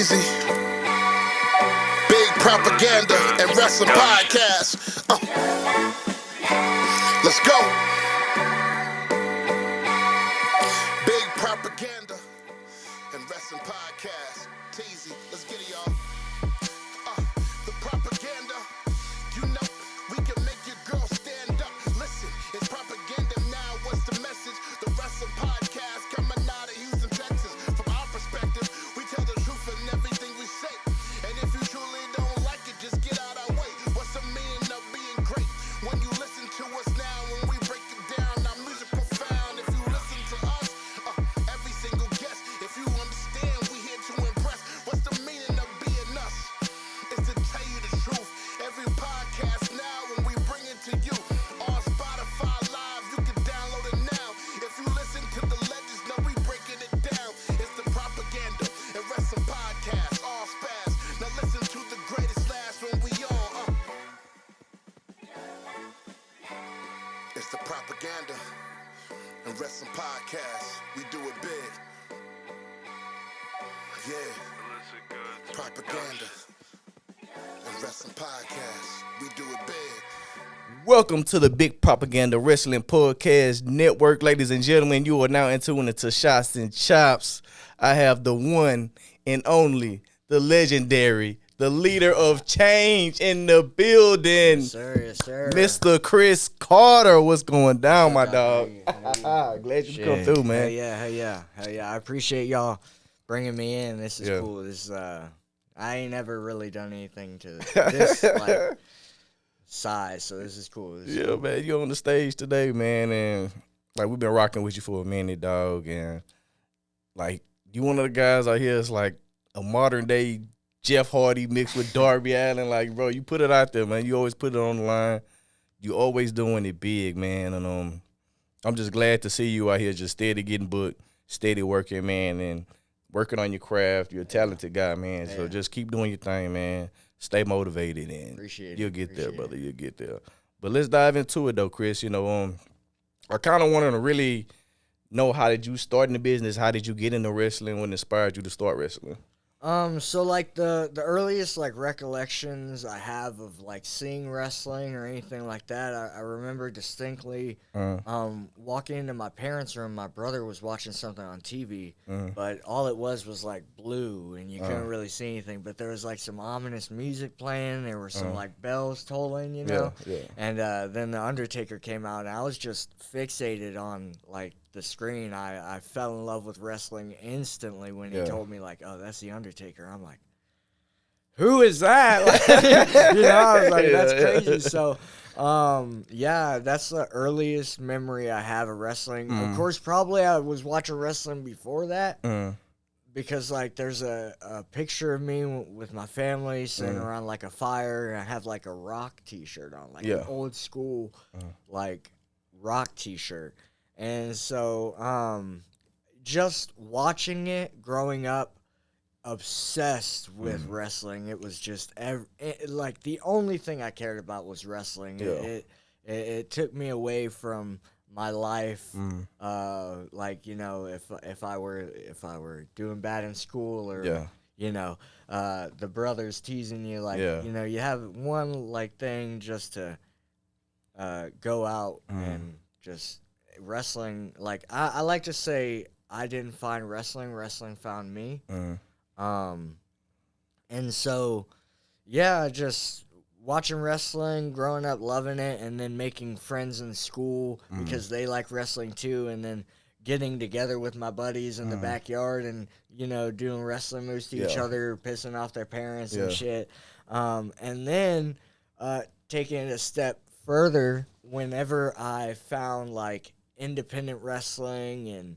Teasy, Big Propaganda and Wrestling Podcast. Let's go. Big Propaganda and Wrestling Podcast. Teasy, let's get it, y'all. The propaganda, you know, we can make your girl stand up. Listen, it's propaganda now. What's the message? The Wrestling Podcast coming out of Houston, Texas. From our perspective, we tell the truth in everything we say. And if you truly don't like it, just get out our way. What's the meaning of being great? When you listen to us now, when we break it down, our music profound. If you listen to us, every single guest, if you understand, we here to impress. What's the meaning of being us? It's to tell you the truth. Every podcast now, when we bring it to you, on Spotify Live, you can download it now. If you listen to the legends, know we breaking it down. It's the propaganda and wrestling podcast, all spaz. Now listen to the greatest last when we on. It's the propaganda and wrestling podcast. We do it big. Yeah. Propaganda and wrestling podcast. We do it big. Welcome to the Big Propaganda Wrestling Podcast Network. Ladies and gentlemen, you are now in tune into Shots and Chops. I have the one and only, the legendary, the leader of change in the building. Yes, sir. Mr. Chris Carter, what's going down, my dog? How you? Glad you come through, man. Hell yeah. I appreciate y'all bringing me in. This is Yeah. cool. This I ain't never really done anything to this like size, so this is cool. This is Yeah, cool. man, you're on the stage today, man, and like we've been rocking with you for a minute, dog, and like you one of the guys out here is like a modern day Jeff Hardy mixed with Darby Allin. Like, bro, you put it out there, man. You always put it on the line. You always doing it big, man, and I'm just glad to see you out here just steady getting booked, steady working, man, and working on your craft. You're a talented guy, man. So Yeah. just keep doing your thing, man. Stay motivated, and Appreciate it. you'll get there, Appreciate brother. it. You'll get there. But let's dive into it, though, Chris. You know, I kind of wanted to really know, how did you start in the business? How did you get into wrestling? What inspired you to start wrestling? So like the earliest like recollections I have of like seeing wrestling or anything like that, I remember distinctly walking into my parents' room. My brother was watching something on TV, but all it was like blue and you couldn't really see anything. But there was like some ominous music playing. There were some like bells tolling, you know. Yeah. And then the Undertaker came out, and I was just fixated on like the screen. I fell in love with wrestling instantly when he Yeah. told me like, "Oh, that's the Undertaker." I'm like, "Who is that?" Like, you know, I was like, "That's Yeah. crazy." So, yeah, that's the earliest memory I have of wrestling. Of course, probably I was watching wrestling before that. Because, like, there's a picture of me with my family sitting around, like, a fire, and I have, like, a Rock t-shirt on, like, Yeah. an old school, like, Rock t-shirt. And so, just watching it, growing up, obsessed with wrestling. It was just, like, the only thing I cared about was wrestling. Yeah. It took me away from my life, like, you know, if I were doing bad in school, or Yeah. you know, the brothers teasing you, like, Yeah. you know, you have one like thing just to go out and just wrestling. Like, I like to say, I didn't find wrestling found me. And so, yeah, just watching wrestling, growing up loving it, and then making friends in school because they like wrestling too, and then getting together with my buddies in the backyard and, you know, doing wrestling moves to each Yeah. other, pissing off their parents Yeah. and shit. And then taking it a step further, whenever I found, like, independent wrestling and,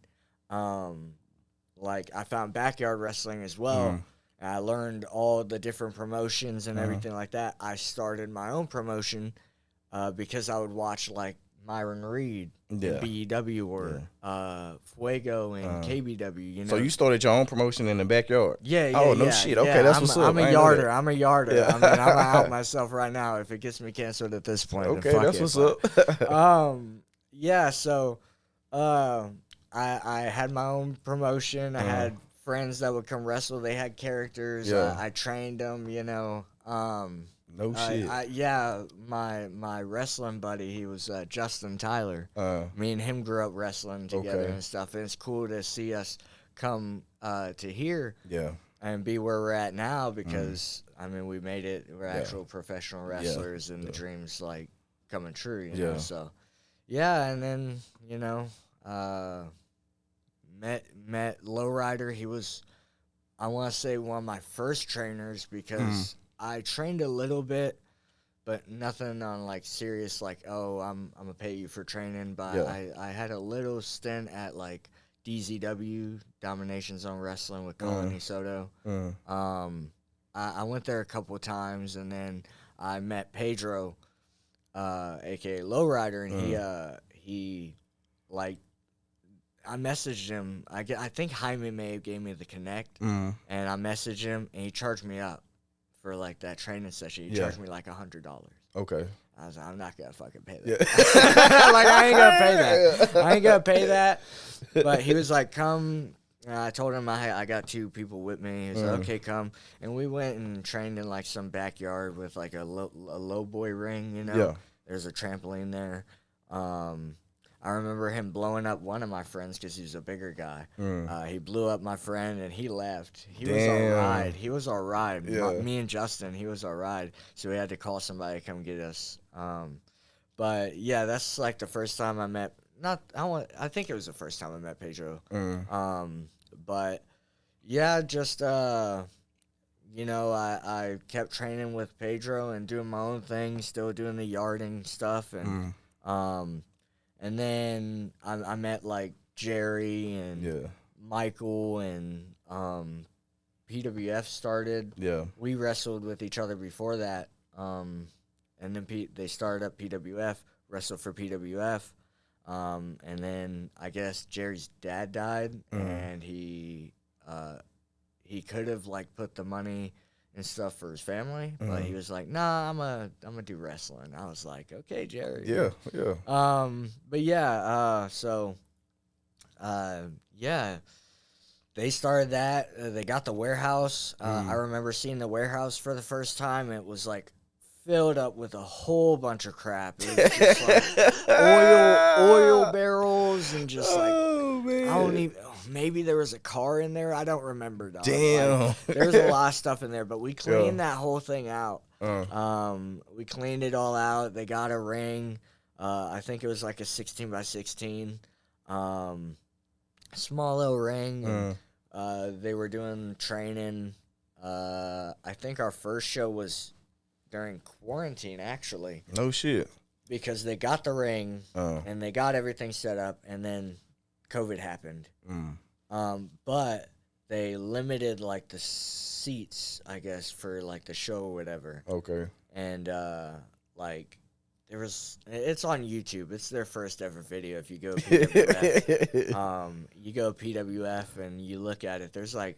like, I found backyard wrestling as well. And I learned all the different promotions and everything like that. I started my own promotion because I would watch, like, Myron Reed, Yeah. BEW, or Fuego and KBW, you know. So you started your own promotion in the backyard? Yeah. Oh, no yeah, shit. yeah. Okay, that's I'm, what's up. I'm a I ain't know yarder. that. I'm a yarder. Yeah. I mean, I'm gonna out myself right now. If it gets me canceled at this point, Okay, then fuck that's it. what's up. Yeah. So, I had my own promotion. I had friends that would come wrestle. They had characters. Yeah. I trained them. You know. No shit. Yeah, my wrestling buddy, he was Justin Tyler. Me and him grew up wrestling together Okay. and stuff. And it's cool to see us come to here Yeah. and be where we're at now because I mean we made it. We're actual professional wrestlers, and the dreams like coming true. You know, so yeah, and then you know, met Lowrider. He was, I want to say, one of my first trainers because I trained a little bit, but nothing on like serious. Like, oh, I'm gonna pay you for training. But I had a little stint at like DZW, Domination Zone Wrestling with Colony Soto. I went there a couple of times, and then I met Pedro, aka Lowrider, and he like I messaged him. I think Jaime may have gave me the connect, and I messaged him, and he charged me up for like that training session. He charged me like $100. Okay. I was like, I'm not gonna fucking pay that. Like I ain't gonna pay that. I ain't gonna pay that. But he was like, come. I told him I got 2 people with me. He was like, okay, come. And we went and trained in like some backyard with like a low boy ring, you know. Yeah. There's a trampoline there. I remember him blowing up one of my friends because he was a bigger guy. He blew up my friend and he left. He was our ride. He was our ride. Yeah. Me and Justin, he was our ride. So we had to call somebody to come get us. But yeah, that's like the first time I met. I think it was the first time I met Pedro. But yeah, just you know, I kept training with Pedro and doing my own thing, still doing the yarding stuff, and then I met like Jerry and Michael and PWF started. Yeah. We wrestled with each other before that, and then they started up PWF, wrestled for PWF. And then I guess Jerry's dad died, and he could have like put the money and stuff for his family, but he was like, "Nah, I'm gonna do wrestling." I was like, "Okay, Jerry." Yeah. But yeah, yeah, they started that. They got the warehouse. I remember seeing the warehouse for the first time. It was like filled up with a whole bunch of crap. It was just like oil barrels and just like man. I don't even. Maybe there was a car in there. I don't remember. Dog. Damn. Like, there's a lot of stuff in there, but we cleaned that whole thing out. We cleaned it all out. They got a ring. I think it was like a 16x16. Small little ring. And, they were doing training. I think our first show was during quarantine, actually. No shit. Because they got the ring and they got everything set up, and then COVID happened. But they limited like the seats, I guess, for like the show or whatever. Okay. And like it's on YouTube. It's their first ever video. If you go PWF, you go PWF and you look at it, there's like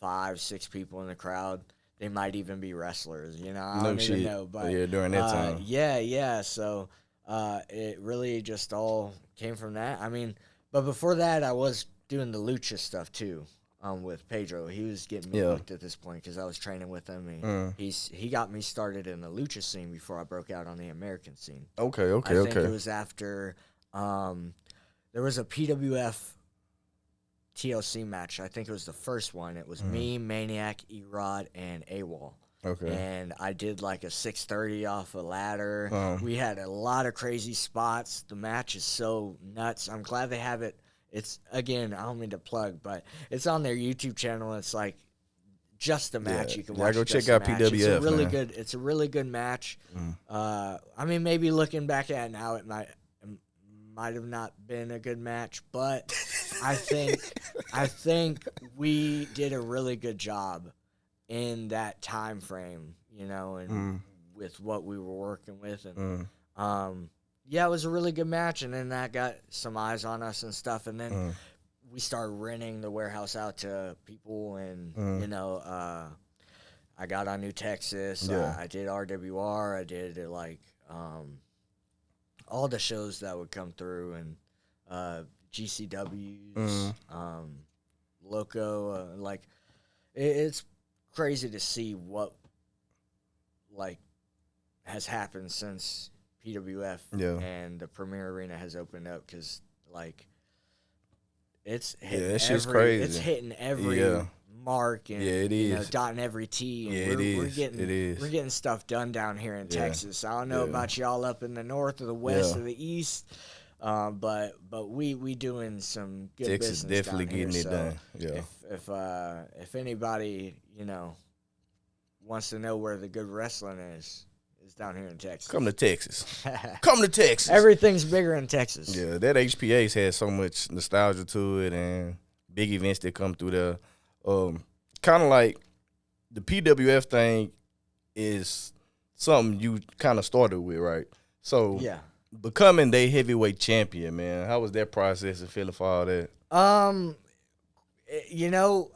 5-6 people in the crowd. They might even be wrestlers, you know. I don't even know, but during that time. Yeah. So it really just all came from that. I mean, but before that, I was doing the lucha stuff too. With Pedro, he was getting me hooked at this point because I was training with him. He got me started in the lucha scene before I broke out on the American scene. Okay. I think it was after there was a PWF TLC match. I think it was the first one. It was me, Maniac, Erod, and AWOL. Okay. And I did like a 630 off a ladder. We had a lot of crazy spots. The match is so nuts. I'm glad they have it. It's, again, I don't mean to plug, but it's on their YouTube channel. It's like just a match. You can watch. Go just check out a match. PWF. It's a really man. good. It's a really good match. I mean, maybe looking back at it now, it might have not been a good match, but I think we did a really good job in that time frame, you know, and with what we were working with, and yeah, it was a really good match, and then that got some eyes on us and stuff, and then we started renting the warehouse out to people, and you know, I got on New Texas, I did RWR, I did like all the shows that would come through, and GCWs, Loco, like it's crazy to see what like has happened since PWF Yeah. and the Premier Arena has opened up, because like it's Yeah, hitting that shit's every, crazy. it's hitting every Yeah. mark, and Yeah, it you know, is. dotting every T, and Yeah, we're it getting is. we're getting stuff done down here in Yeah. Texas. I don't know Yeah. about y'all up in the north or the west Yeah. or the east, but we doing some good Texas business definitely down here. getting it So done. Yeah. if anybody, you know, wants to know where the good wrestling is down here in Texas. Come to Texas. Come to Texas. Everything's bigger in Texas. Yeah, that HPA's had so much nostalgia to it and big events that come through there. Kind of like the PWF thing is something you kind of started with, right? So Yeah. becoming the heavyweight champion, man, how was that process and feeling for all that? You know,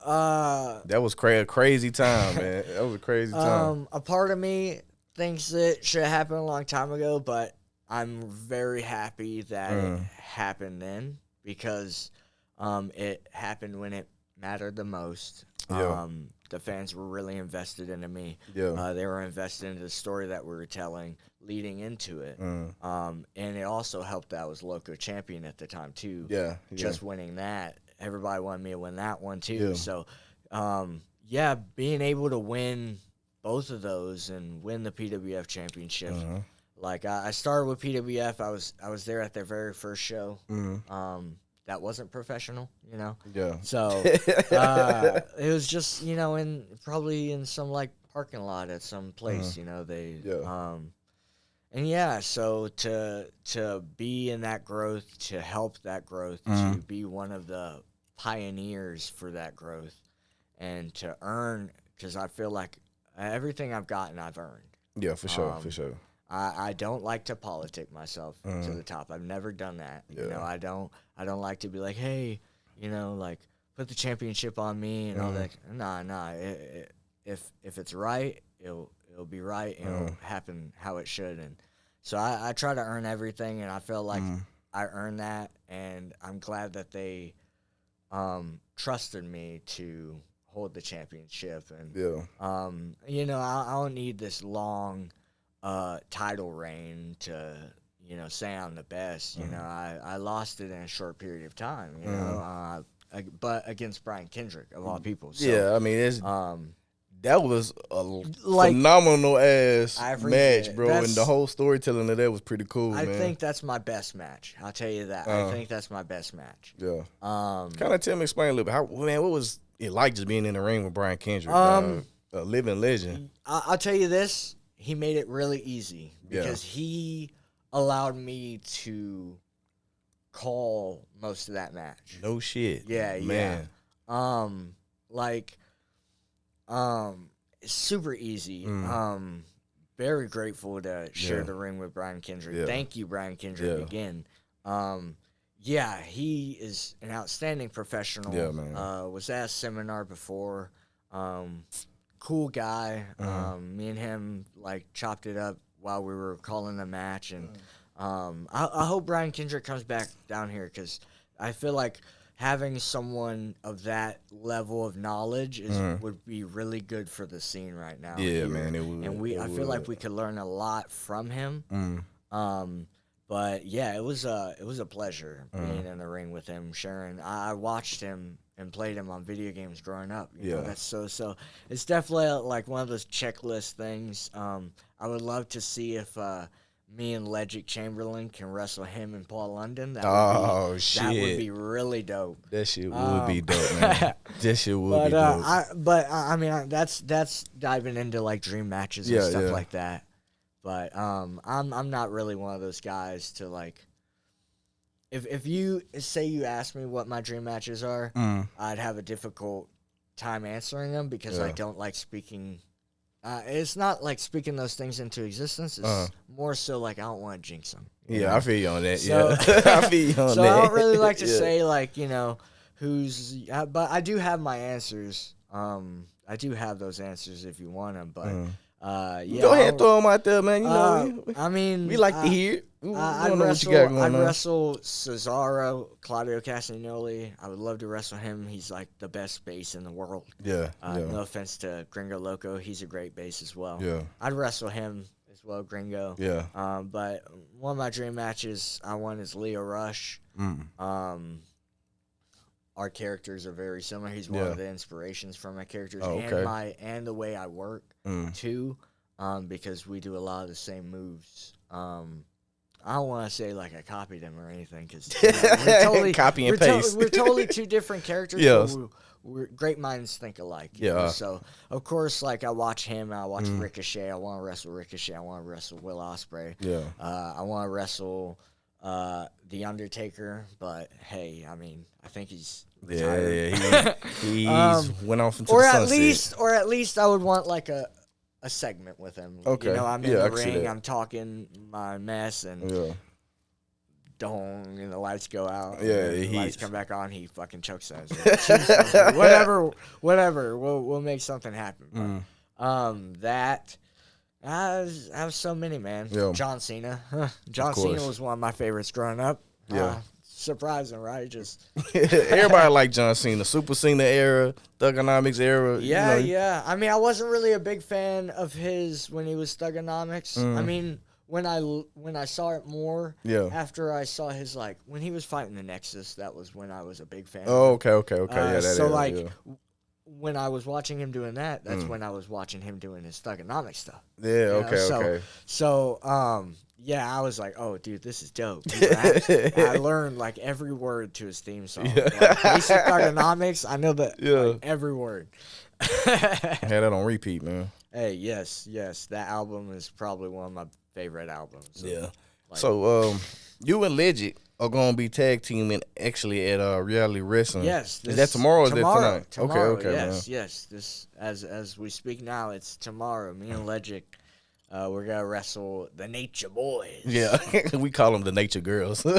That was a crazy time, man. That was a crazy time. a part of me thinks it should have happened a long time ago, but I'm very happy that it happened then, because it happened when it mattered the most. Yeah. The fans were really invested into me. Yeah. They were invested into the story that we were telling leading into it. And it also helped that I was Loco champion at the time too. Yeah. Just winning that, everybody wanted me to win that one too. Yeah. So, yeah, being able to win both of those and win the PWF championship. Like I started with PWF. I was there at their very first show. That wasn't professional, you know. Yeah. So it was just, you know, probably in some like parking lot at some place, you know. And yeah, so to be in that growth, to help that growth, to be one of the pioneers for that growth, and to earn, because I feel like everything I've gotten, I've earned. Yeah, for sure, for sure. I don't like to politic myself to the top. I've never done that. Yeah. You know, I don't like to be like, hey, you know, like put the championship on me and all that. Nah. If it's right, it'll be right, and it'll happen how it should. And so I try to earn everything, and I feel like I earned that, and I'm glad that they trusted me to hold the championship. And Yeah. you know, I don't need this long title reign to, you know, say I'm the best. You know, I lost it in a short period of time, you know, but against Brian Kendrick of all people. So, Yeah, I mean, that was a like, phenomenal ass I appreciate match, it. bro, and the whole storytelling of that was pretty cool, I man. think that's my best match. I'll tell you that. I think that's my best match. Yeah. Kind of tell me, explain a little bit. How, man, what was it like just being in the ring with Brian Kendrick, dog? A living legend. I'll tell you this. He made it really easy because he allowed me to call most of that match. No shit. Yeah, man. It's super easy. Very grateful to share the ring with Brian Kendrick. Yeah. Thank you, Brian Kendrick, again. Yeah, he is an outstanding professional. Yeah, man. Was at a seminar before. Cool guy. Me and him like chopped it up while we were calling the match, and I hope Brian Kendrick comes back down here, because I feel like having someone of that level of knowledge would be really good for the scene right now. Yeah, here. man, it would. And I feel like we could learn a lot from him. But yeah, it was a pleasure being in the ring with him, sharing. I watched him and played him on video games growing up. You know, that's so. It's definitely like one of those checklist things. I would love to see if me and Ledgic Chamberlain can wrestle him and Paul London. That would be really dope. That shit would be dope, man. That shit would be dope. I mean, that's diving into like dream matches and stuff like that. But I'm not really one of those guys to like. If you say you ask me what my dream matches are, I'd have a difficult time answering them, because I don't like speaking. It's not like speaking those things into existence. It's more so like I don't want to jinx them. Yeah, I feel you on that. So, I feel you on so that. I don't really like to say like, you know, who's. But I do have my answers. I do have those answers if you want them, but Yeah, Go ahead and throw him out there, man. You know, I mean, we like to hear it. We I'd wanna know what you got going on. wrestle Cesaro, Claudio Castagnoli. I would love to wrestle him. He's like the best bass in the world. Yeah, No offense to Gringo Loco, he's a great bass as well. yeah, I'd wrestle him as well, Gringo. yeah. But one of my dream matches I want is Leo Rush. Our characters are very similar. He's one of the inspirations for my characters and the way I work too, because we do a lot of the same moves. I don't want to say like I copied him or anything, because we're totally copy and paste. We're totally two different characters. Yes. But we're great minds think alike. Yeah. Know? So of course, like I watch him, I watch Ricochet. I want to wrestle Ricochet. I want to wrestle Will Ospreay. Yeah. I want to wrestle The Undertaker, but hey, I mean, I think he's retired. Yeah, he's went off into the sunset. Or at least I would want like a segment with him. Okay. You know, I'm in Yeah, I the can see ring, that. I'm talking my mess, and dong, and the lights go out. Yeah, and the lights he's- come back on. He fucking chokes us. Whatever. We'll make something happen. But, that. I have so many, man. Yeah. John Cena. John course. Cena was one of my favorites growing up. Yeah. Surprising, right? Just Everybody like John Cena, Super Cena era, Thugonomics era. yeah, you know. yeah. I mean, I wasn't really a big fan of his when he was Thugonomics. I mean, when I saw it more after I saw his, like, when he was fighting the Nexus, that was when I was a big fan. Oh, of him. okay. Yeah, that so era, like yeah. when I was watching him doing that, that's when I was watching him doing his Thugonomics stuff. Yeah, You know, okay. So, yeah, I was like, oh, dude, this is dope. He raps. And I learned, like, every word to his theme song. Like, basic Thugonomics, I know that like, every word. Had that on repeat, man. Hey, yes. That album is probably one of my favorite albums. Yeah. Like, So, you and Legit are gonna be tag teaming actually at Reality Wrestling. yes. Is that tomorrow or is that tonight? Tomorrow, okay, yes. This as we speak now, it's tomorrow. Me and Legic, we're gonna wrestle the Nature Boys. Yeah, we call them the Nature Girls. Woo!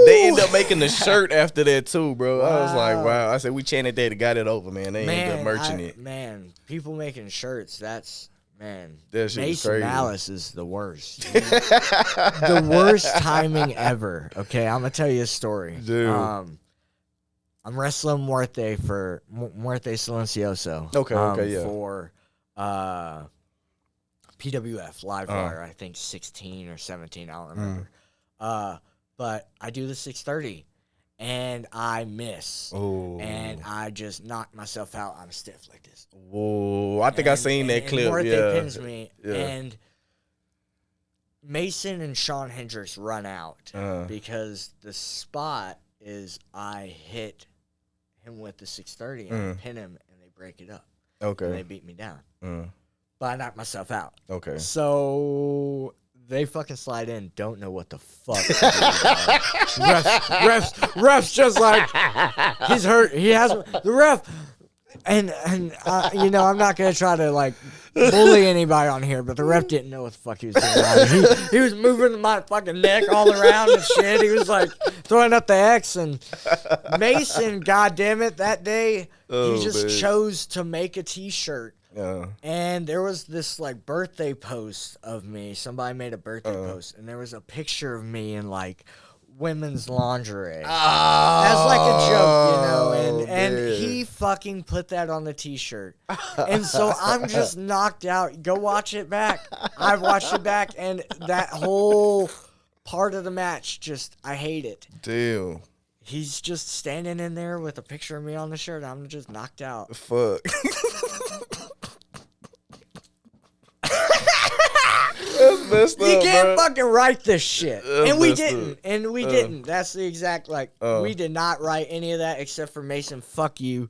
They end up making the shirt after that too, bro. I was like, Wow. wow. I said we chanted that and got it over, man. They ended up merching it. Man, people making shirts. That's That shit is Mason crazy. Malice is the worst. The worst timing ever. Okay, I'm gonna tell you a story. Dude. I'm wrestling Muerte for Muerte Silencioso. Okay, yeah. For PWF Live Wire, I think 16 or 17, I don't remember. But I do the 6:30 and I miss. Oh. And I just knock myself out. I'm stiff like this. Whoa. I think I seen that clip. Muerte Yeah. pins me. Yeah. And Mason and Shawn Hendricks run out because the spot is I hit him with the 6:30 and I pin him and they break it up. And they Okay. beat me down. But I knocked myself out. Okay. So they fucking slide in, don't know what the fuck. to do, refs just like, he's hurt. He has the ref. And you know, I'm not going to try to like bully anybody on here, but the ref didn't know what the fuck he was doing. He was moving my fucking neck all around and shit. He was like throwing up the X. And Mason, goddamn it, that day, he just chose to make a t-shirt. And there was this like birthday post of me. Somebody made a birthday post, and there was a picture of me in like women's lingerie as like a joke, you know. And he fucking put that on the t-shirt, and so I'm just knocked out. Go watch it back. I've watched it back, and that whole part of the match, just I hate it. Damn. He's just standing in there with a picture of me on the shirt. I'm just knocked out. Fuck. That's messed up, You can't bro. fucking write this shit. That's And we messed didn't. up. And we didn't. That's the exact, like, we did not write any of that except for Mason, fuck you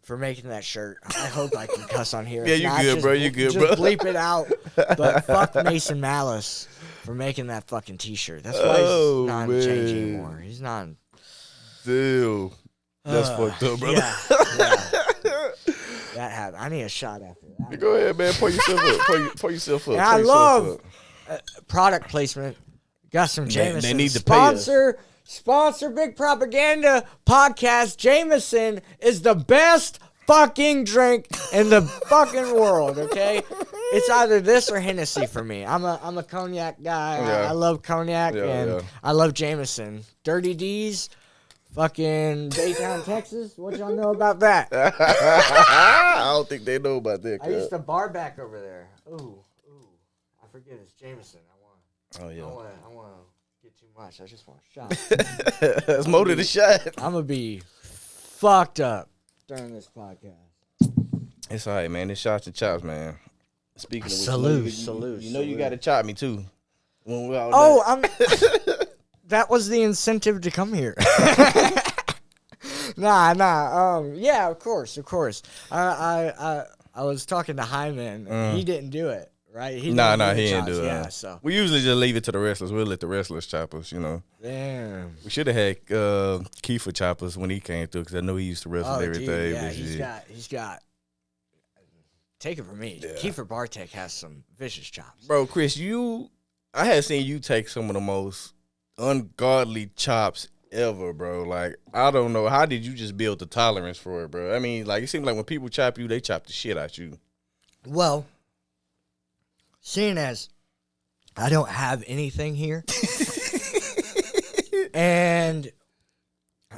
for making that shirt. I hope I can cuss on here. Yeah, If you not, good, just bro. You good, just bro. bleep it out. But fuck Mason Malice for making that fucking t-shirt. That's why Oh, he's not in change man. anymore. He's not in... Dude. That's fucked up, brother. Yeah. That happened. I need a shot after that. Go ahead, man. Pour yourself up. Pour yourself up. And Pour I yourself love up. product placement. Got some Jameson. They need to pay us. Sponsor Big Propaganda Podcast. Jameson is the best fucking drink in the fucking world, okay? It's either this or Hennessy for me. I'm a cognac guy. Yeah. I love cognac Yeah, and yeah. I love Jameson. Dirty D's, fucking Baytown, Texas. What y'all know about that? I don't think they know about that. I used to bar back over there. Ooh. I forget it's Jameson. Oh I yeah. don't want to get too much. I just want a shot. That's more than the shot. I'm gonna be fucked up during this podcast. It's all right, man. It's shots and chops, man. Speaking of which, Salute. You know you got to chop me too. When we're all Oh, done. that was the incentive to come here. Nah. Yeah, of course. I was talking to Hyman. And he didn't do it, right? He Nah, didn't do he the didn't chops, do it. Yeah, so We usually just leave it to the wrestlers. We'll let the wrestlers chop us, you know. damn. We should have had Kiefer chop us when he came through because I know he used to wrestle Oh, everything. dude, yeah, but shit. he's got. Take it from me. Yeah. Kiefer Bartek has some vicious chops. Bro, Chris, I had seen you take some of the most ungodly chops ever, bro. Like, I don't know. How did you just build the tolerance for it, bro? I mean, like, it seems like when people chop you, they chop the shit out you. Well, seeing as I don't have anything here, and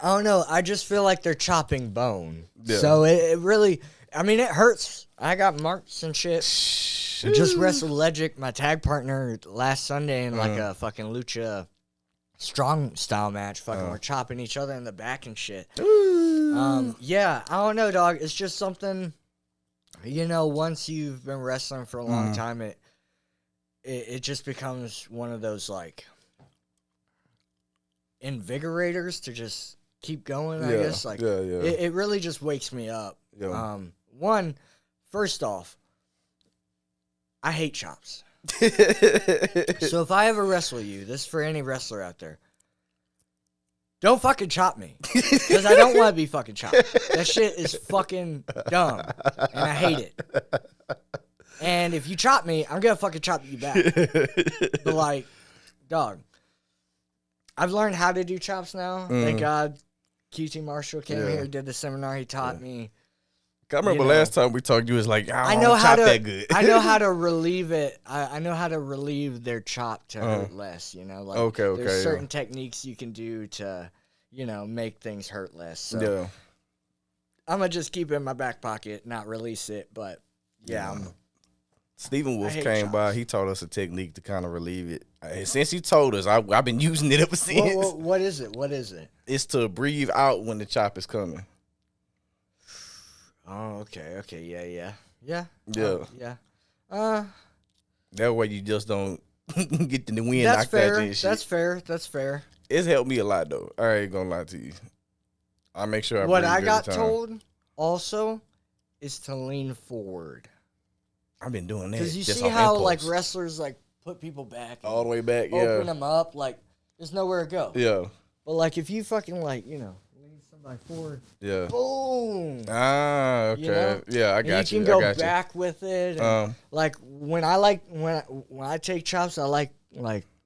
I don't know, I just feel like they're chopping bone. Yeah. So it really, I mean, it hurts. I got marks and shit. Just wrestled Legic, my tag partner, last Sunday in like a fucking lucha strong style match. Fucking we're chopping each other in the back and shit. Yeah, I don't know, dog. It's just something, you know, once you've been wrestling for a long time, it just becomes one of those like invigorators to just keep going, I guess. Like yeah. it really just wakes me up. Yeah. First off, I hate chops. So if I ever wrestle you, this is for any wrestler out there, don't fucking chop me. Because I don't want to be fucking chopped. That shit is fucking dumb. And I hate it. And if you chop me, I'm going to fucking chop you back. But like, dog, I've learned how to do chops now. Thank God QT Marshall came here, did the seminar. He taught me. I remember last time we talked, you was like, I I don't know how chop to. that good. I know how to relieve it. I know how to relieve their chop to hurt less. You know, like Okay, there's yeah. certain techniques you can do to, you know, make things hurt less. So Yeah. I'm gonna just keep it in my back pocket, not release it. But yeah, Stephen Wolf hate came chops. by. He taught us a technique to kind of relieve it. And since he told us, I've been using it ever since. what is it? What is it? It's to breathe out when the chop is coming. Oh, okay, yeah. That way you just don't get the wind That's knocked fair. out you and shit. That's fair. It's helped me a lot, though. I ain't gonna lie to you. I make sure I What breathe I every got time. told also is to lean forward. I've been doing that. Because you just see off how impulse. like wrestlers like put people back, and all the way back, open yeah. them up, like there's nowhere to go. Yeah, But like if you fucking like, you know, lean somebody forward, yeah. boom. Ah, okay. You know? Yeah, I And got you you. can I go got back with it. you. And like when I take chops, I like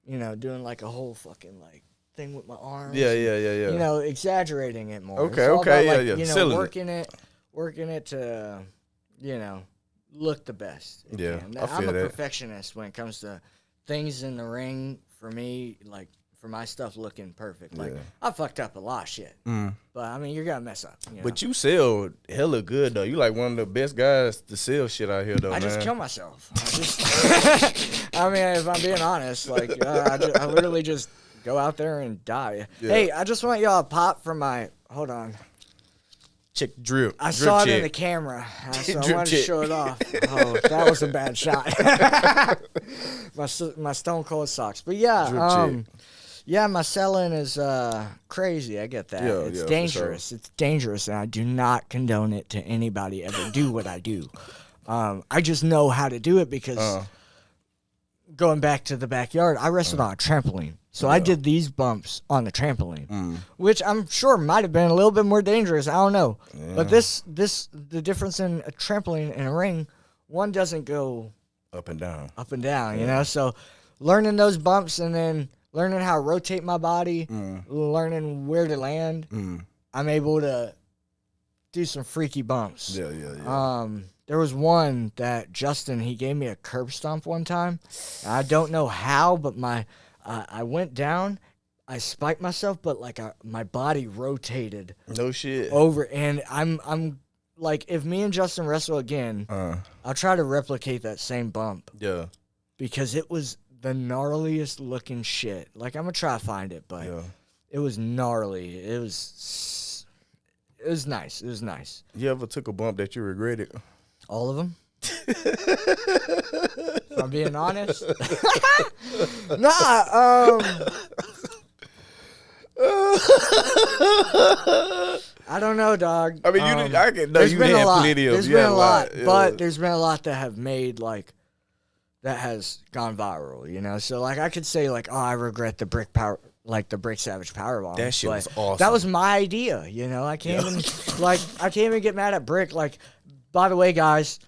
you know, doing like a whole fucking like thing with my arms. Yeah. You know, exaggerating it more. Okay, It's all okay, about, yeah. You know, Selling working it to, you know, look the best. it Yeah, can. I I'm feel a that. perfectionist when it comes to things in the ring. For me, like for my stuff looking perfect. Like Yeah. I fucked up a lot of shit, but I mean, you're gonna mess up. You know? But you sell hella good though. You like one of the best guys to sell shit out here though, I man. just kill myself. I mean, if I'm being honest, like I literally just go out there and die. Yeah. Hey, I just want y'all to pop from my. Hold on. Check drip. I drip saw it check. in the camera, so I Drip wanted to check. show it off. Oh, that was a bad shot. my Stone Cold socks, but yeah, Drip check. yeah, my selling is crazy. I get that. Yeah, It's yeah, for dangerous. It's dangerous, and I do not condone it to anybody ever do what I do. I just know how to do it because going back to the backyard, I wrestled on a trampoline. So I did these bumps on the trampoline, which I'm sure might have been a little bit more dangerous. I don't know. But the difference in a trampoline and a ring, one doesn't go Up and down. you know? So learning those bumps and then learning how to rotate my body, learning where to land, I'm able to do some freaky bumps. Yeah. There was one that Justin, he gave me a curb stomp one time. I don't know how, but I went down, I spiked myself, but like my body rotated No shit. over, and I'm like, if me and Justin wrestle again, I'll try to replicate that same bump Yeah. because it was the gnarliest looking shit. Like, I'm gonna try to find it, but it was gnarly. It was nice. It was nice. You ever took a bump that you regretted? All of them. If I'm being honest. I don't know, dog. I mean, I can know there's you been had a lot. plenty of. There's been a lot, but there's been a lot that have made that has gone viral. You know, so like I could say like, oh, I regret the Brick Savage Powerbomb. That shit was awesome. That was my idea. You know, I can't even I can't even get mad at Brick. Like, by the way, guys,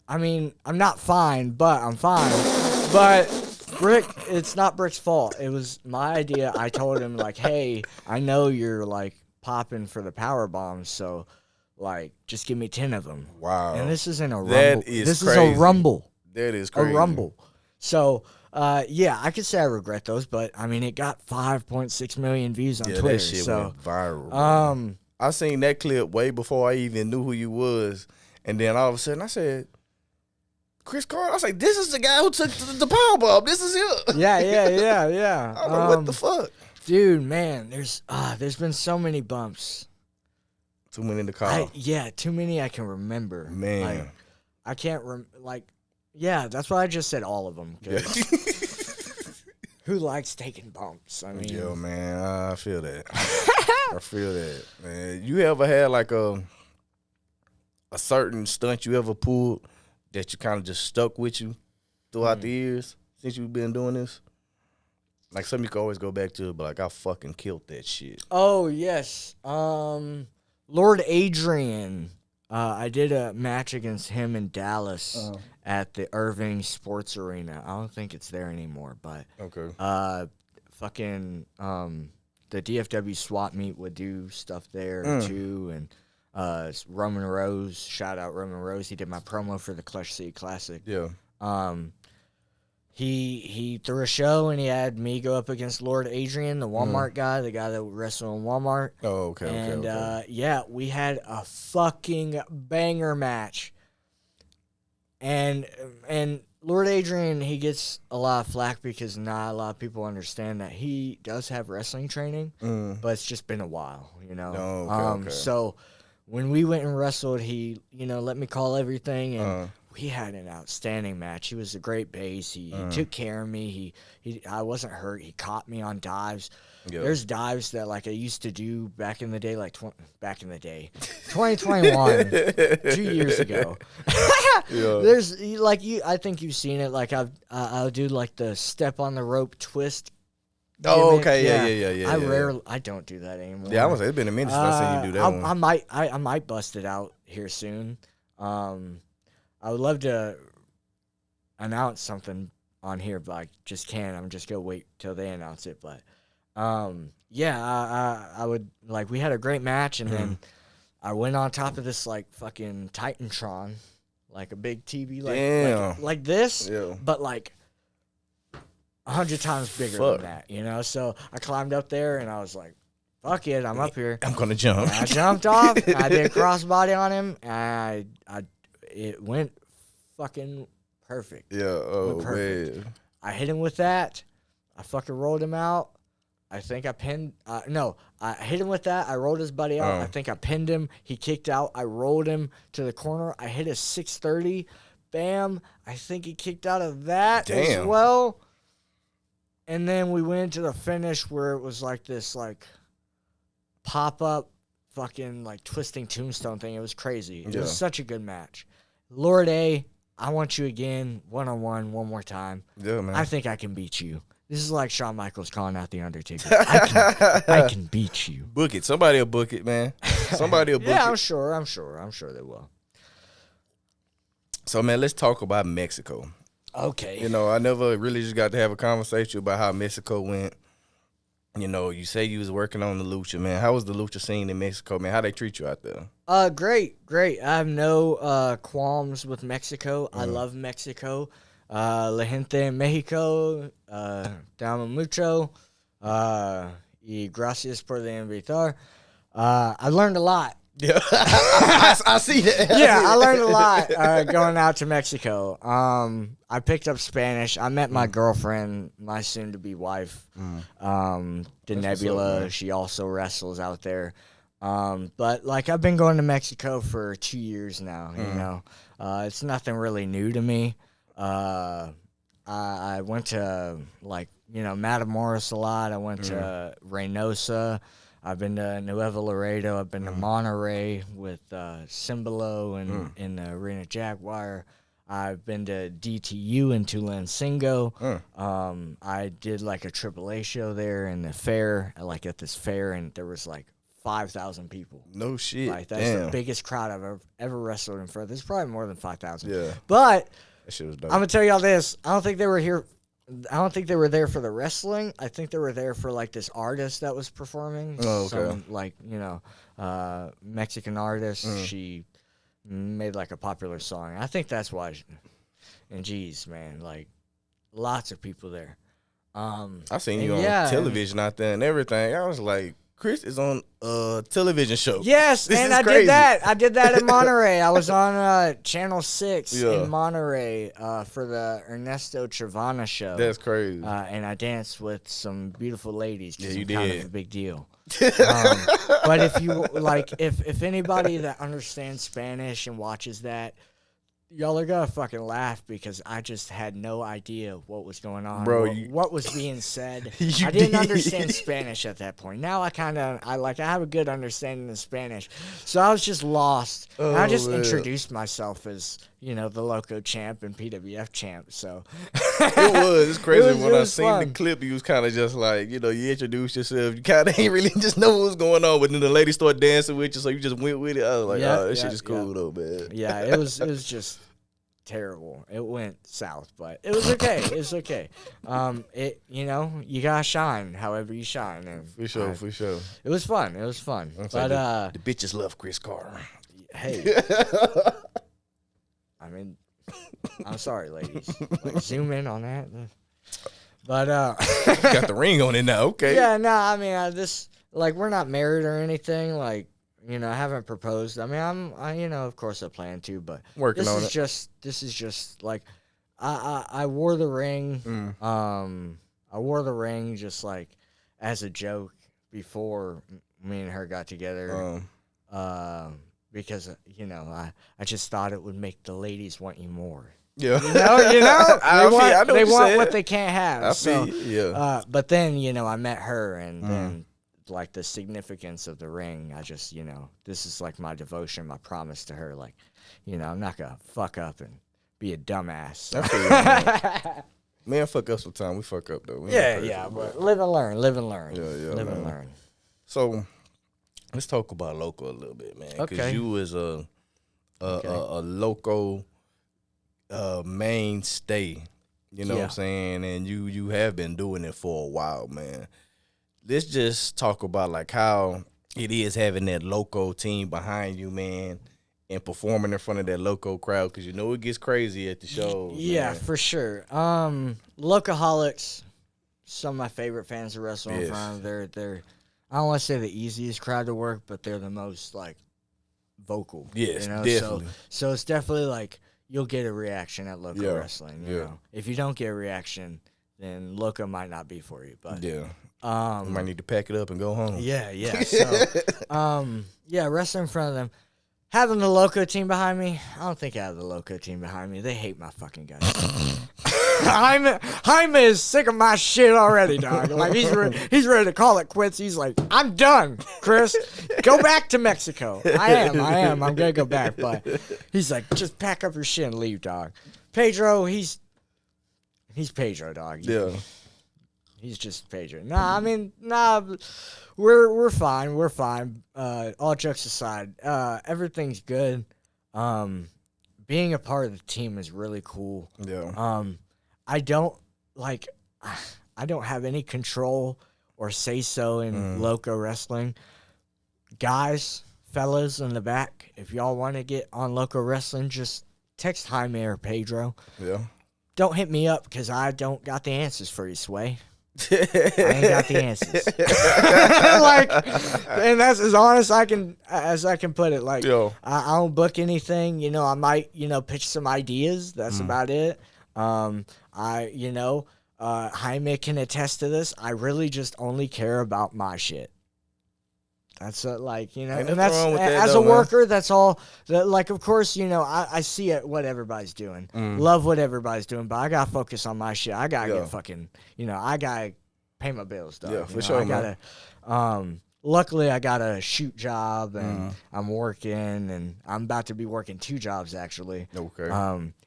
I mean, I'm not fine, but I'm fine. But Brick, it's not Brick's fault. It was my idea. I told him like, hey, I know you're like popping for the power bombs, so like just give me 10 of them. Wow. And this isn't a rumble. That is this crazy. is a rumble. That is crazy. A rumble. So yeah, I could say I regret those, but I mean it got 5.6 million views on Twitter. That shit so went viral. I seen that clip way before I even knew who you was, and then all of a sudden I said, Chris Carter. I was like, this is the guy who took the power bomb. This is him. Yeah. I was like, what the fuck? Dude, man, there's been so many bumps. Too many in the car. Too many I can remember. Man. Like, I can't yeah, that's why I just said all of them. Yeah. Who likes taking bumps? I mean, yo, man, I feel that. I feel that, man. You ever had like a certain stunt you ever pulled that you kind of just stuck with you throughout the years since you've been doing this? Like something you can always go back to, but like I fucking killed that shit. Oh yes, Lord Adrian. I did a match against him in Dallas at the Irving Sports Arena. I don't think it's there anymore, but Okay. The DFW swap meet would do stuff there too, and Roman Rose, shout out Roman Rose. He did my promo for the Clutch City Classic. Yeah. He threw a show and he had me go up against Lord Adrian, the Walmart guy, the guy that wrestled in Walmart. Oh, okay. And yeah, we had a fucking banger match. And Lord Adrian, he gets a lot of flack because not a lot of people understand that he does have wrestling training, but it's just been a while, you know. Oh, okay. So when we went and wrestled, he, let me call everything, and we had an outstanding match. He was a great base. He took care of me. I wasn't hurt. He caught me on dives. Yep. There's dives that like I used to do back in the day, like 2021, 2 years ago. Yeah. There's I think you've seen it. Like I'll do like the step on the rope twist. Oh, gimmick. okay, yeah. I don't do that anymore. Yeah, I was. It's been a minute since I seen you do that one. I might bust it out here soon. I would love to announce something on here, but I just can't. I'm just gonna wait till they announce it. But yeah, I would like. We had a great match, and then I went on top of this like fucking Titantron, like a big TV, like this, but like 100 times bigger than that, So I climbed up there, and I was like, "Fuck it, I'm up here. I'm gonna jump." And I jumped off. I did a crossbody on him, and it went fucking perfect. Yeah. Oh man. I hit him with that. I fucking rolled him out. I think I pinned. No, I hit him with that. I rolled his buddy out. I think I pinned him. He kicked out. I rolled him to the corner. I hit a 630. Bam. I think he kicked out of that as well. And then we went into the finish where it was like this like pop up fucking like twisting tombstone thing. It was crazy. It was such a good match. Lord A, I want you again, one-on-one, one more time. Yeah, man. I think I can beat you. This is like Shawn Michaels calling out The Undertaker. I can beat you. Book it. Somebody will book it, man. Somebody will book it. Yeah, I'm sure they will. So, man, let's talk about Mexico. Okay. I never really just got to have a conversation about how Mexico went. you know, you say you was working on the lucha, man. How was the lucha scene in Mexico, man? How they treat you out there? Great. I have no qualms with Mexico. I love Mexico. La gente en Mexico, te amo mucho. Y gracias por la invitar. I learned a lot. Yeah, I see that. Yeah, I learned a lot going out to Mexico. I picked up Spanish. I met my girlfriend, my soon-to-be wife, the Nebula. man. She also wrestles out there. But like I've been going to Mexico for 2 years now. You know, it's nothing really new to me. I went to like Matamoros a lot. I went to Reynosa. I've been to Nuevo Laredo. I've been to Monterrey with Cimbalo and the Arena Jaguar. I've been to DTU in Tulancingo. I did like a AAA show there in the fair, like at this fair, and there was like 5,000 people. No shit. Like that's Damn. the biggest crowd I've ever wrestled in front of. There's probably more than 5,000. Yeah. But That shit was dope. I'm gonna tell y'all this. I don't think they were here. I don't think they were there for the wrestling. I think they were there for like this artist that was performing. Oh, okay. Some, like Mexican artist. She made like a popular song. I think that's why. And geez, man, like lots of people there. I seen and you on yeah, television out there and everything. I was like, Chris is on a television show. Yes, This and is I crazy. did that. I did that in Monterey. I was on Channel 6 Yeah. in Monterey for the Ernesto Chavana show. That's crazy. And I danced with some beautiful ladies. 'Cause Yeah, you I'm kind did. of a big deal. But if you like, if anybody that understands Spanish and watches that, y'all are gonna fucking laugh because I just had no idea what was going on, Bro, what was being said. You I didn't did. understand Spanish at that point. Now I have a good understanding of Spanish, so I was just lost. And I Oh, just man. introduced myself as the Loco champ and PWF champ. So It was. It's crazy. It When I was seen fun. the clip, you was kind of just like, you introduced yourself. You kind of ain't really just know what was going on, but then the lady started dancing with you, so you just went with it. I was like, Yeah, oh, this yeah, shit is cool yeah. though, man. Yeah, it was just terrible. It went south, but it was okay. It was okay. You gotta shine however you shine, and For sure, for sure. it was fun. It was fun. It's But like the bitches love Chris Carter. hey, I mean, I'm sorry, ladies. Like, zoom in on that. But Got the ring on it now. Okay. yeah, no, I mean, we're not married or anything. Like, I haven't proposed. I mean, of course I plan to, but Working on it. this is just like, I wore the ring. I wore the ring just like as a joke before me and her got together. Because I just thought it would make the ladies want you more. Yeah. They want, what you're saying. what they can't have. I so, feel you, yeah. but then I met her, and then like the significance of the ring, I just this is like my devotion, my promise to her. Like, I'm not gonna fuck up and be a dumbass. I feel you, man. Man, fuck up sometimes. We fuck up though. We ain't perfect, Yeah, but live and learn. Yeah, Live and man. learn. So let's talk about Loco a little bit, man. Because Okay. you was a Loco mainstay. You know what I'm Yeah. saying? And you have been doing it for a while, man. Let's just talk about like how it is having that Loco team behind you, man, and performing in front of that Loco crowd, because it gets crazy at the shows. Yeah, man. for sure. Locaholics, some of my favorite fans to wrestle in Yes. front of. They're I don't want to say the easiest crowd to work, but they're the most like vocal. Yes, So definitely. it's definitely like you'll get a reaction at Loco Yeah, wrestling. You yeah. know, if you don't get a reaction, then Loco might not be for you. But Yeah. You might need to pack it up and go home. yeah. So wrestling in front of them. Having the Loco team behind me, I don't think I have the Loco team behind me. They hate my fucking guts. Jaime is sick of my shit already, dog. Like he's ready to call it quits. He's like, I'm done, Chris. Go back to Mexico. I am. I'm gonna go back, but he's like, just pack up your shit and leave, dog. Pedro, he's Pedro, dog. Yeah. He's just Pedro. We're fine. We're fine. All jokes aside, everything's good. Being a part of the team is really cool. Yeah. I don't have any control or say so in Loco Wrestling. Guys, fellas in the back, if y'all want to get on Loco Wrestling, just text Jaime or Pedro. Yeah. Don't hit me up because I don't got the answers for you, Sway. I ain't got the answers. Like, and that's as honest as I can put it. Like, Yo. I don't book anything. You know, I might, pitch some ideas. That's about it. Jaime can attest to this. I really just only care about my shit. That's Ain't and nothing that's wrong with that, as though, a man. worker. That's all. Like, of course, I see it. What everybody's doing, love what everybody's doing, but I gotta focus on my shit. I gotta Yeah. get fucking, I gotta pay my bills, dog. Yeah, for sure, I gotta, luckily, I got a shoot job, and I'm working, and I'm about to be working 2 jobs actually. Okay.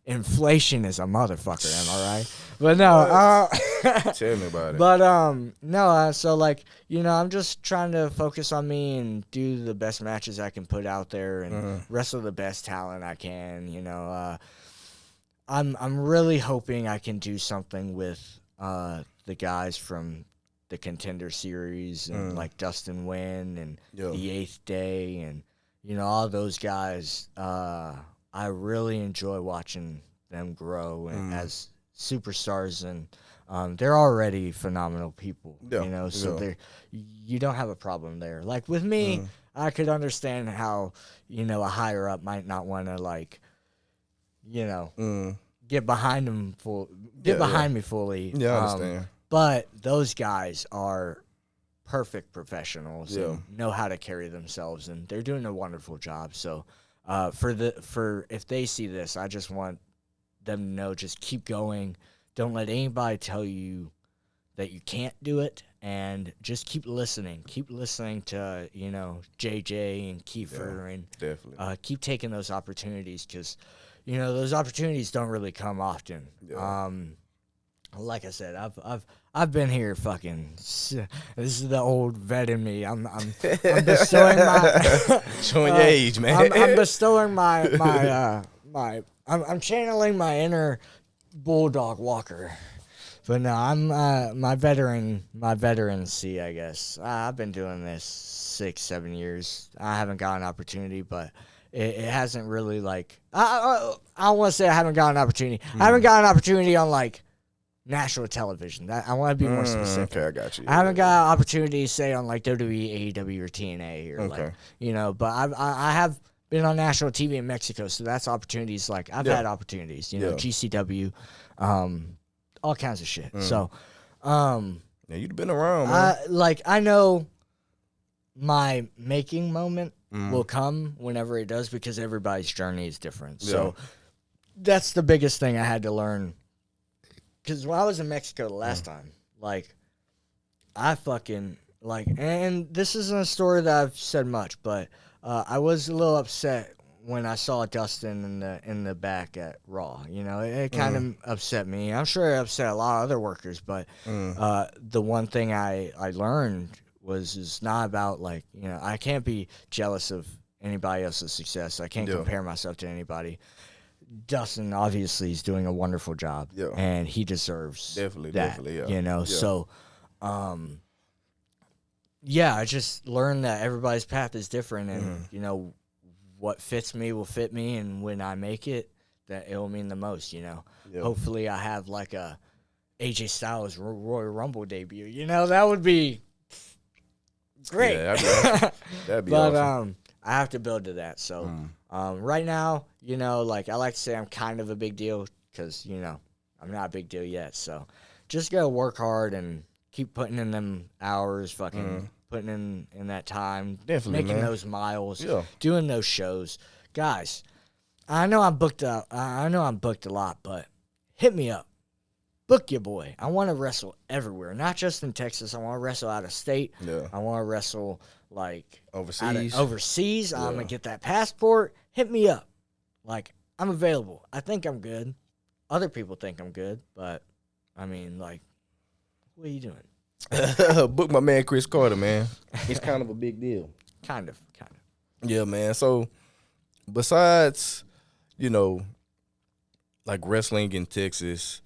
Inflation is a motherfucker. Am I right? But no. Tell me about it. But no, so like I'm just trying to focus on me and do the best matches I can put out there and wrestle the best talent I can. I'm really hoping I can do something with the guys from the Contender Series and like Dustin Wynn and Yeah. the Eighth Day and all those guys. I really enjoy watching them grow and as superstars and. They're already phenomenal people, Yeah, so yeah. you don't have a problem there. Like with me, I could understand how, a higher up might not want to get behind them behind me fully. Yeah, I understand. But those guys are perfect professionals Yeah. and know how to carry themselves, and they're doing a wonderful job. So, for if they see this, I just want them to know, just keep going. Don't let anybody tell you that you can't do it, and just keep listening. Keep listening to, JJ and Kiefer, and Definitely. keep taking those opportunities because, those opportunities don't really come often. Yeah. Like I said, I've been here fucking. This is the old vet in me. I'm bestowing my Showing your age, man. I'm bestowing I'm channeling my inner bulldog walker. But no, I'm my veterancy, I guess. I've been doing this 6-7 years. I haven't got an opportunity, but it hasn't really I don't want to say I haven't got an opportunity. I haven't got an opportunity on national television. I want to be more specific. Okay, I got you. I haven't got an opportunity to say on WWE, AEW, or TNA or Okay. but I have been on national TV in Mexico, so that's opportunities. I've had opportunities, Yeah. GCW, all kinds of shit. So, Yeah, you've been around, man. I know my making moment will come whenever it does because everybody's journey is different. So that's the biggest thing I had to learn. Because when I was in Mexico the last time, I fucking and this isn't a story that I've said much, but I was a little upset when I saw Dustin in the back at Raw. It kind of upset me. I'm sure it upset a lot of other workers, but the one thing I learned was it's not about I can't be jealous of anybody else's success. I can't compare myself to anybody. Dustin obviously is doing a wonderful job, and he deserves Definitely, that. yeah. So, I just learned that everybody's path is different, and what fits me will fit me, and when I make it, that it will mean the most. Hopefully, I have a AJ Styles Royal Rumble debut. That would be great. Yeah, that'd be but awesome. I have to build to that. So right now, I like to say I'm kind of a big deal because I'm not a big deal yet. So just gotta work hard and keep putting in them hours, fucking putting in that time, Definitely, making man. those miles, Yeah. doing those shows, guys. I know I'm booked up. I know I'm booked a lot, but hit me up. Book your boy. I want to wrestle everywhere, not just in Texas. I want to wrestle out of state. Yeah. I want to wrestle Overseas. overseas. I'm Yeah. gonna get that passport. Hit me up. I'm available. I think I'm good. Other people think I'm good, but I mean, what are you doing? Book my man Chris Carter, man. It's kind of a big deal. Kind of. Yeah, man. So besides, wrestling in Texas,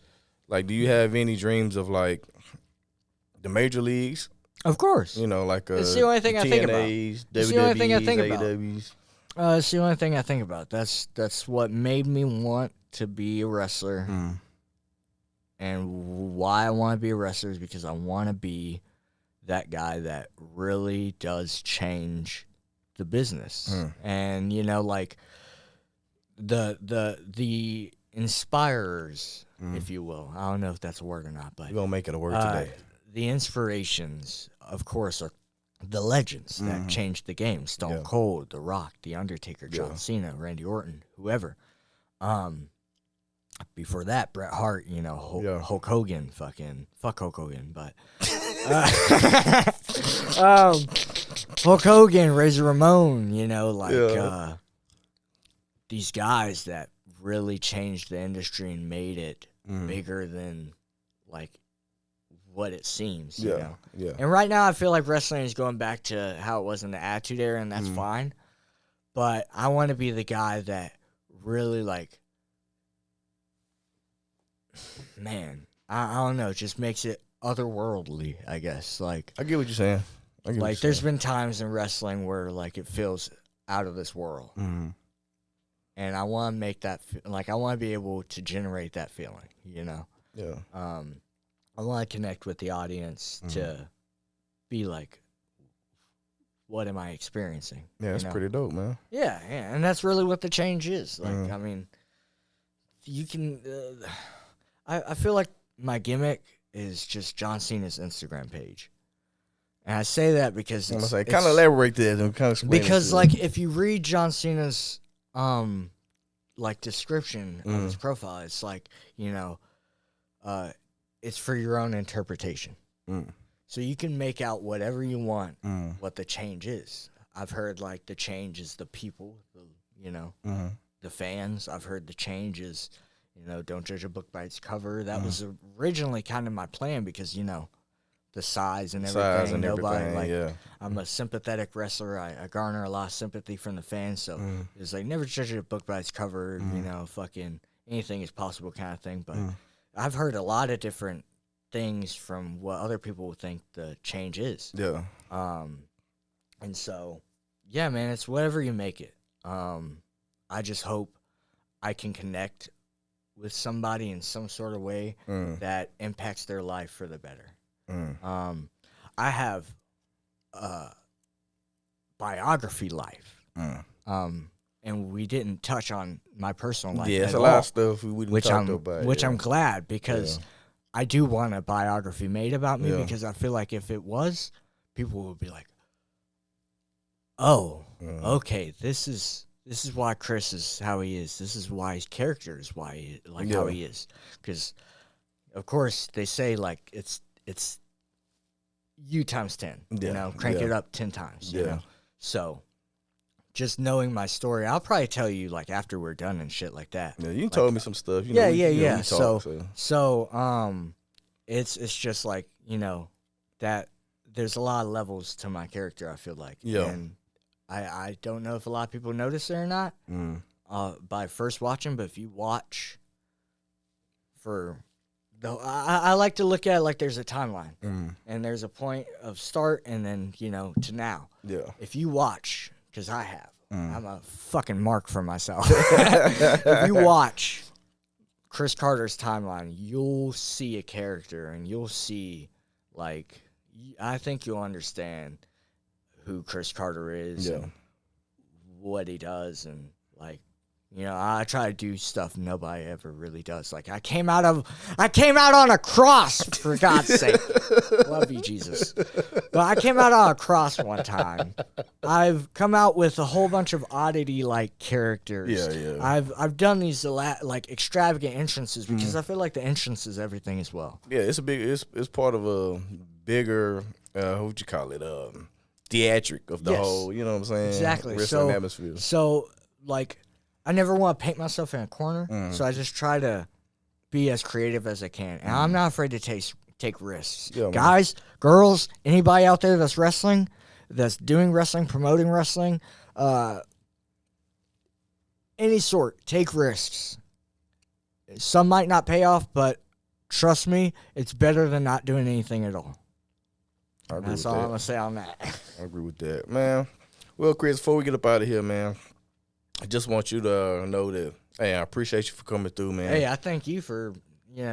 do you have any dreams of the major leagues? Of course. You know, like It's the only thing I think about. TNAs, It's the only thing I think about. AEWs. It's the only thing I think about. That's what made me want to be a wrestler. And why I want to be a wrestler is because I want to be that guy that really does change the business. And, you know, like the inspirers, if you will. I don't know if that's a word or not, but We're going to make it a word today. the inspirations, of course, are the legends that changed the game. Stone Cold, The Rock, The Undertaker, John Cena, Randy Orton, whoever. Before that, Bret Hart, you know, Hulk Hogan, fuck Hulk Hogan, but Hulk Hogan, Razor Ramon, you know, like these guys that really changed the industry and made it bigger than like what it seems. You know? Yeah. And right now, I feel like wrestling is going back to how it was in the Attitude Era, and that's fine. But I want to be the guy that really, like, man, I don't know, just makes it otherworldly, I guess. Like, I get what you're saying. Like, there's been times in wrestling where, like, it feels out of this world. And I want to make that, like, I want to be able to generate that feeling, you know? Yeah. I want to connect with the audience to be like, what am I experiencing? Yeah, that's pretty dope, man. Yeah, and that's really what the change is. Like, I mean, you can, I feel like my gimmick is just John Cena's Instagram page. And I say that because I'm gonna say, kind of elaborate this and kind of because, like, if you read John Cena's, like, description of his profile, it's like, you know, it's for your own interpretation. So you can make out whatever you want, what the change is. I've heard, like, the change is the people, you know, the fans. I've heard the change is, you know, don't judge a book by its cover. That was originally kind of my plan because, you know, the size and everything. I'm a sympathetic wrestler. I garner a lot of sympathy from the fans. So it's like, never judge a book by its cover, you know, fucking anything is possible kind of thing. But I've heard a lot of different things from what other people would think the change is. Yeah. And so, yeah, man, it's whatever you make it. I just hope I can connect with somebody in some sort of way that impacts their life for the better. I have a biography life. And we didn't touch on my personal life. Yeah, it's a lot of stuff we didn't talk about. Which I'm glad because I do want a biography made about me because I feel like if it was, people would be like, oh, okay, this is why Chris is how he is. This is why his character is how he is. Because, of course, they say, like, it's you times 10, you know, crank it up 10 times, you know. So, just knowing my story, I'll probably tell you, like, after we're done and shit like that. Yeah, you told me some stuff. You know, we talk, so, it's just like, you know, that there's a lot of levels to my character, I feel like. Yeah. And I don't know if a lot of people notice it or not by first watching, but if you watch for... I like to look at it like there's a timeline, and there's a point of start, and then, you know, to now. Yeah. If you watch, because I have, I'm a fucking mark for myself. If you watch Chris Carter's timeline, you'll see a character, and you'll see, like, I think you'll understand who Chris Carter is and what he does, and, like, you know, I try to do stuff nobody ever really does. Like, I came out on a cross, for God's sake. Love you, Jesus. But I came out on a cross one time. I've come out with a whole bunch of oddity-like characters. Yeah. I've done these, like, extravagant entrances because I feel like the entrance is everything as well. Yeah, it's part of a bigger, what would you call it, theatric of the whole, you know what I'm saying? Exactly. Wrestling atmosphere. So, like, I never want to paint myself in a corner, so I just try to be as creative as I can. And I'm not afraid to take risks. Yeah, guys, girls, anybody out there that's wrestling, that's doing wrestling, promoting wrestling, any sort, take risks. Some might not pay off, but trust me, it's better than not doing anything at all. I agree That's with all I'm that. gonna say on that. I agree with that, man. Well, Chris, before we get up out of here, man, I just want you to know that, hey, I appreciate you for coming through, man. Hey, I thank you for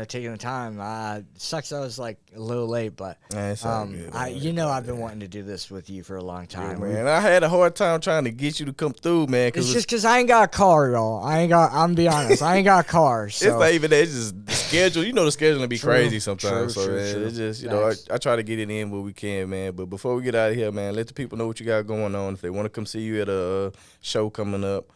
taking the time. It sucks I was like a little late, but Man, it's all good, man. I've been wanting to do this with you for a long Yeah, time. man. I had a hard time trying to get you to come through, man. It's just because I ain't got a car, y'all. I'm gonna be honest. I ain't got a car. So. It's not even that. It's just the schedule. You know, the scheduling be True, crazy sometimes. true, so, true, man, true. it's just, Facts. I try to get it in where we can, man. But before we get out of here, man, let the people know what you got going on. If they want to come see you at a show coming up,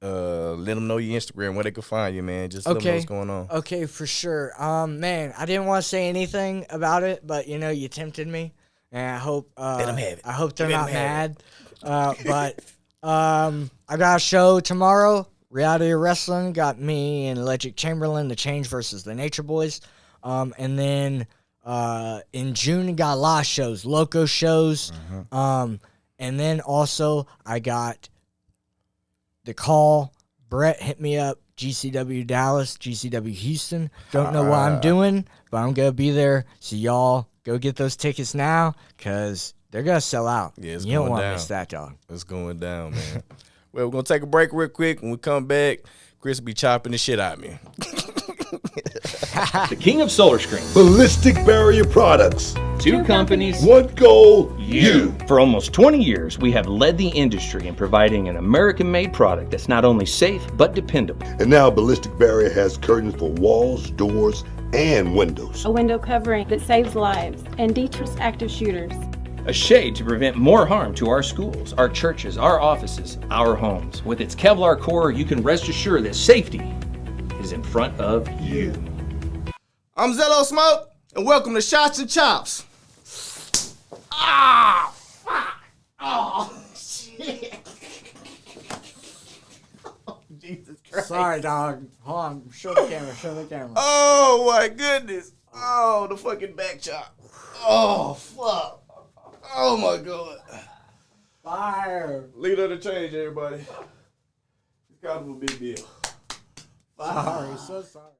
let them know your Instagram, where they can find you, man. Just let them know what's going on. Okay, for sure. Man, I didn't want to say anything about it, but you tempted me, and I hope Let 'em have it. I hope they're Let 'em not have mad. But I got a show tomorrow. Reality Wrestling got me and Electric Chamberlain, The Change versus the Nature Boys, and then in June got a lot of shows, loco shows, and then also I got The Call. Brett hit me up. GCW Dallas, GCW Houston. Don't know what I'm doing, but I'm gonna be there. So y'all go get those tickets now, cause they're gonna sell out. Yeah, it's you don't going want to down. miss that, dog. It's going down, man. Well, we're going to take a break real quick. When we come back, Chris will be chopping the shit out of me. The king of solar screens. Ballistic Barrier Products. 2 companies. One goal, you. For almost 20 years, we have led the industry in providing an American-made product that's not only safe, but dependable. And now Ballistic Barrier has curtains for walls, doors, and windows. A window covering that saves lives, and Dietrich's active shooters. A shade to prevent more harm to our schools, our churches, our offices, our homes. With its Kevlar core, you can rest assured that safety is in front of you. I'm Zello Smoke, and welcome to Shots and Chops. Sorry, dog. Hold on. Show the camera. Show the camera. Oh, my goodness. Oh, the fucking back chop. Oh, fuck. Oh, my God. Fire. Leader of the change, everybody. It's kind of a big deal. Sorry. So sorry.